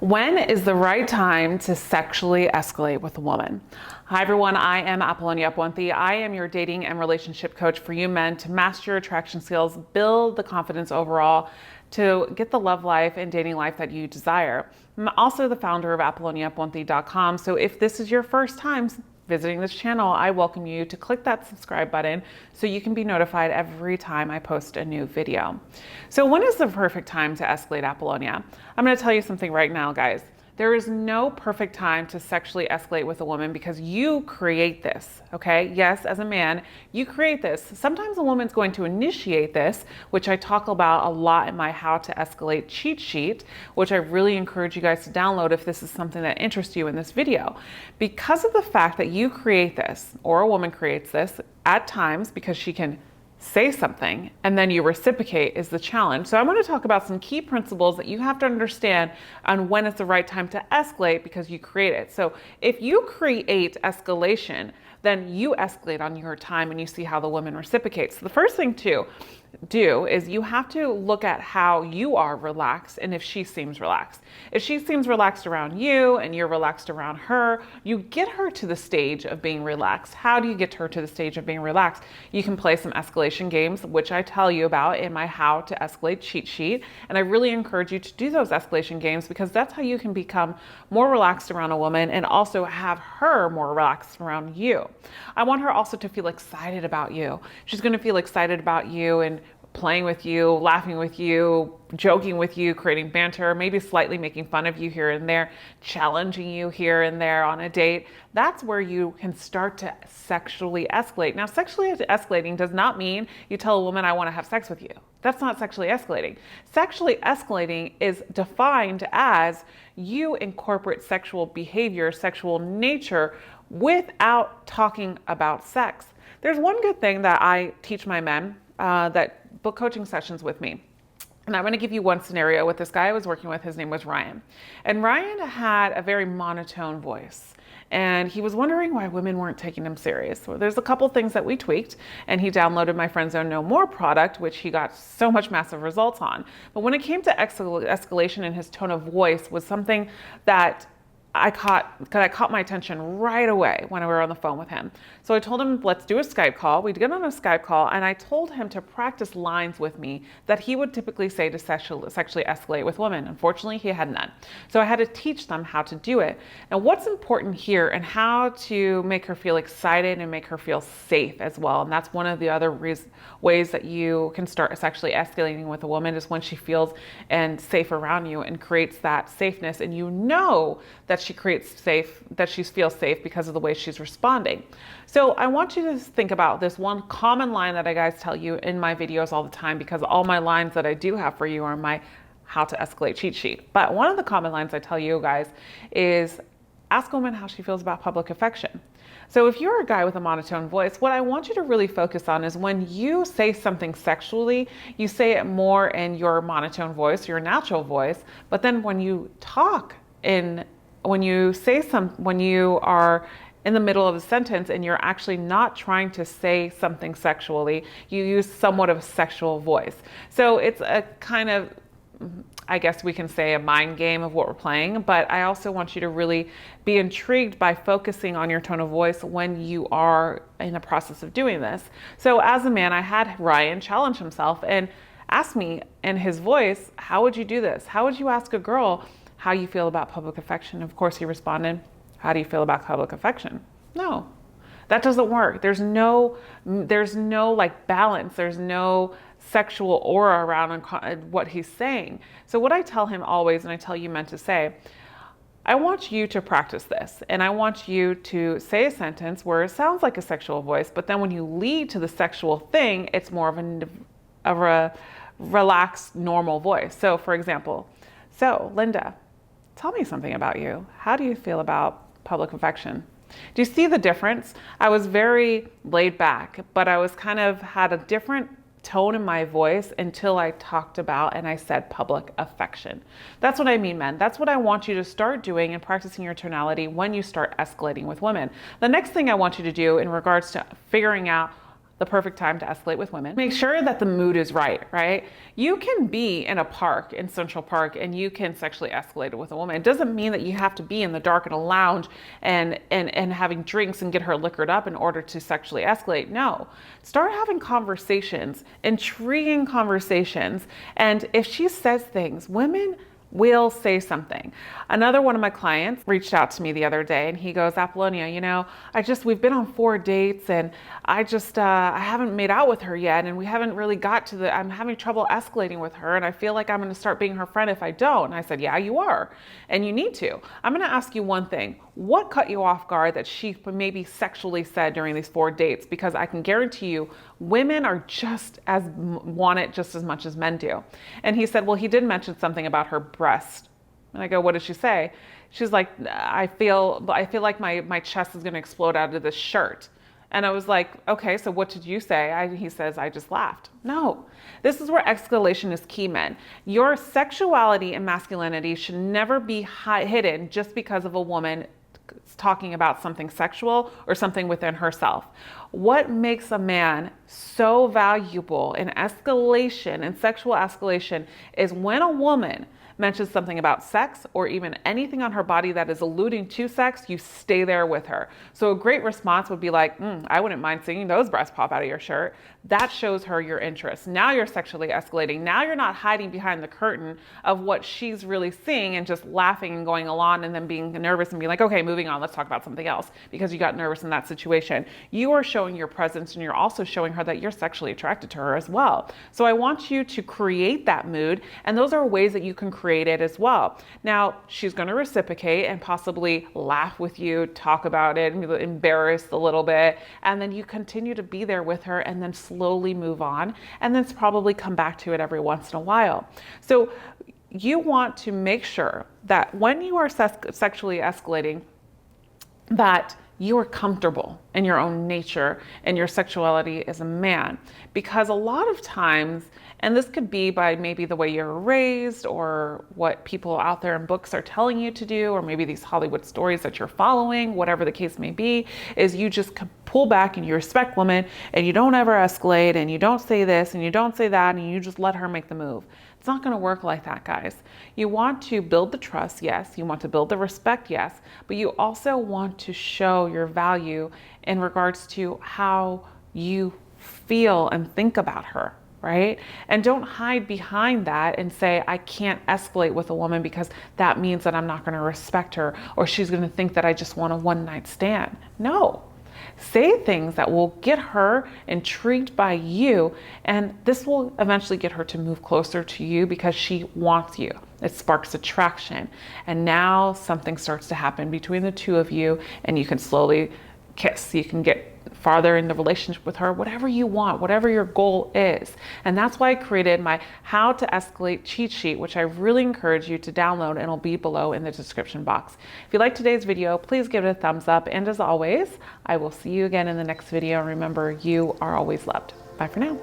When is the right time to sexually escalate with a woman? Hi everyone, I am Apollonia Ponti. I am your dating and relationship coach for you men to master your attraction skills, build the confidence overall, to get the love life and dating life that you desire. I'm also the founder of ApolloniaPonti.com. So if this is your first time visiting this channel, I welcome you to click that subscribe button so you can be notified every time I post a new video. So when is the perfect time to escalate, Apollonia? I'm going to tell you something right now, guys. There is no perfect time to sexually escalate with a woman because you create this, okay? Yes, as a man, you create this. Sometimes a woman's going to initiate this, which I talk about a lot in my How to Escalate cheat sheet, which I really encourage you guys to download if this is something that interests you in this video. Because of the fact that you create this, or a woman creates this at times because she can say something and then you reciprocate is the challenge. So I want to talk about some key principles that you have to understand on when it's the right time to escalate because you create it. So if you create escalation, then you escalate on your time and you see how the woman reciprocates. So the first thing to do is you have to look at how you are relaxed and if she seems relaxed. If she seems relaxed around you and you're relaxed around her, you get her to the stage of being relaxed. How do you get her to the stage of being relaxed? You can play some escalation games, which I tell you about in my How to Escalate cheat sheet. And I really encourage you to do those escalation games because that's how you can become more relaxed around a woman and also have her more relaxed around you. I want her also to feel excited about you. She's going to feel excited about you and playing with you, laughing with you, joking with you, creating banter, maybe slightly making fun of you here and there, challenging you here and there on a date. That's where you can start to sexually escalate. Now, sexually escalating does not mean you tell a woman, I want to have sex with you. That's not sexually escalating. Sexually escalating is defined as you incorporate sexual behavior, sexual nature without talking about sex. There's one good thing that I teach my men that book coaching sessions with me. And I'm going to give you one scenario with this guy I was working with. His name was Ryan. And Ryan had a very monotone voice. And he was wondering why women weren't taking him serious. So there's a couple things that we tweaked. And he downloaded my Friend Zone No More product, which he got so much massive results on. But when it came to escalation in his tone of voice was something that I caught my attention right away when we were on the phone with him. So I told him, let's do a Skype call. We'd get on a Skype call and I told him to practice lines with me that he would typically say to sexually escalate with women. Unfortunately, he had none. So I had to teach them how to do it. Now, what's important here and how to make her feel excited and make her feel safe as well. And that's one of the other ways that you can start sexually escalating with a woman is when she feels and safe around you and creates that safeness. And you know that she feels safe because of the way she's responding. So I want you to think about this one common line that I guys tell you in my videos all the time because all my lines that I do have for you are my How to Escalate cheat sheet. But one of the common lines I tell you guys is ask a woman how she feels about public affection. So if you're a guy with a monotone voice, what I want you to really focus on is when you say something sexually, you say it more in your monotone voice, your natural voice, but then when you talk when you are in the middle of a sentence and you're actually not trying to say something sexually, you use somewhat of a sexual voice. So it's a kind of, I guess we can say, a mind game of what we're playing, but I also want you to really be intrigued by focusing on your tone of voice when you are in the process of doing this. So as a man, I had Ryan challenge himself and ask me in his voice, how would you do this? How would you ask a girl how you feel about public affection? Of course, he responded, how do you feel about public affection? No, that doesn't work. There's no like balance. There's no sexual aura around what he's saying. So what I tell him always, and I tell you men to say, I want you to practice this. And I want you to say a sentence where it sounds like a sexual voice, but then when you lead to the sexual thing, it's more of a relaxed, normal voice. So for example, so Linda, tell me something about you. How do you feel about public affection? Do you see the difference? I was very laid back, but I was kind of had a different tone in my voice until I talked about and I said public affection. That's what I mean, men. That's what I want you to start doing and practicing your tonality when you start escalating with women. The next thing I want you to do in regards to figuring out the perfect time to escalate with women. Make sure that the mood is right, right? You can be in a park, in Central Park, and you can sexually escalate with a woman. It doesn't mean that you have to be in the dark in a lounge and having drinks and get her liquored up in order to sexually escalate. No, start having conversations, intriguing conversations. And if she says things, women will say something. Another one of my clients reached out to me the other day and he goes, Apollonia, you know, we've been on 4 dates and I haven't made out with her yet. And we haven't really I'm having trouble escalating with her. And I feel like I'm going to start being her friend if I don't. And I said, yeah, you are. And you need to. I'm going to ask you one thing. What caught you off guard that she maybe sexually said during these 4 dates? Because I can guarantee you, women are want it just as much as men do. And he said, well, he did mention something about her breast. And I go, what did she say? She's like, I feel like my chest is going to explode out of this shirt. And I was like, okay, so what did you say? He says, I just laughed. No, this is where escalation is key, men. Your sexuality and masculinity should never be hidden just because of a woman talking about something sexual or something within herself. What makes a man so valuable in escalation and sexual escalation is when a woman mentions something about sex or even anything on her body that is alluding to sex, you stay there with her. So a great response would be like, I wouldn't mind seeing those breasts pop out of your shirt. That shows her your interest. Now you're sexually escalating. Now you're not hiding behind the curtain of what she's really seeing and just laughing and going along and then being nervous and being like, okay, moving on, let's talk about something else because you got nervous in that situation. You are showing your presence and you're also showing her that you're sexually attracted to her as well. So I want you to create that mood, and those are ways that you can create it as well. Now, she's going to reciprocate and possibly laugh with you, talk about it, and be embarrassed a little bit, and then you continue to be there with her and then slowly move on, and then probably come back to it every once in a while. So you want to make sure that when you are sexually escalating, that you are comfortable in your own nature and your sexuality as a man. Because a lot of times, and this could be by maybe the way you're raised or what people out there in books are telling you to do, or maybe these Hollywood stories that you're following, whatever the case may be, is you just pull back and you respect women and you don't ever escalate and you don't say this and you don't say that and you just let her make the move. It's not going to work like that, guys. You want to build the trust, yes. You want to build the respect, yes. But you also want to show your value in regards to how you feel and think about her, right? And don't hide behind that and say, I can't escalate with a woman because that means that I'm not going to respect her or she's going to think that I just want a one-night stand. No. Say things that will get her intrigued by you, and this will eventually get her to move closer to you because she wants you. It sparks attraction, and now something starts to happen between the two of you, and you can slowly kiss. You can get farther in the relationship with her, whatever you want, whatever your goal is. And that's why I created my How to Escalate cheat sheet, which I really encourage you to download, and it'll be below in the description box. If you liked today's video, please give it a thumbs up. And as always, I will see you again in the next video. Remember, you are always loved. Bye for now.